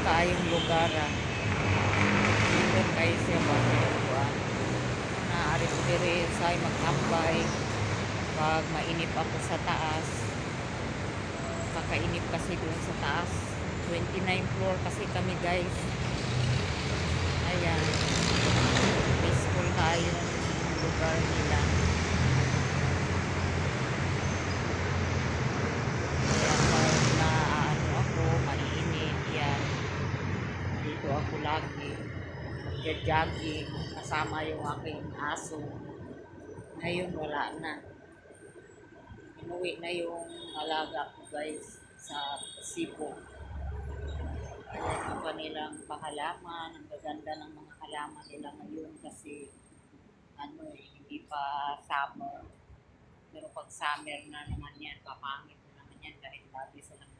kaayong lugar ah. Doon kayo siya ba? Naaris diri sa magtambay. Pag mainip ako sa taas. Kakainip kasi doon sa taas. 29 floor kasi kami guys. Ayan. Peaceful tayo ng lugar nila. Kaya pag naano ako, maiinit yan. Dito ako lagi. Magja-jogging. Kasama yung aking aso. Ngayon wala na. Inuwi na yung alaga ko guys sa Cebu. Ayan ang kanilang pahalaman. Ang gaganda ng mga halaman nila ngayon kasi hindi pa summer. Pero pag summer na naman yan, papangit na naman yan dahil dati silang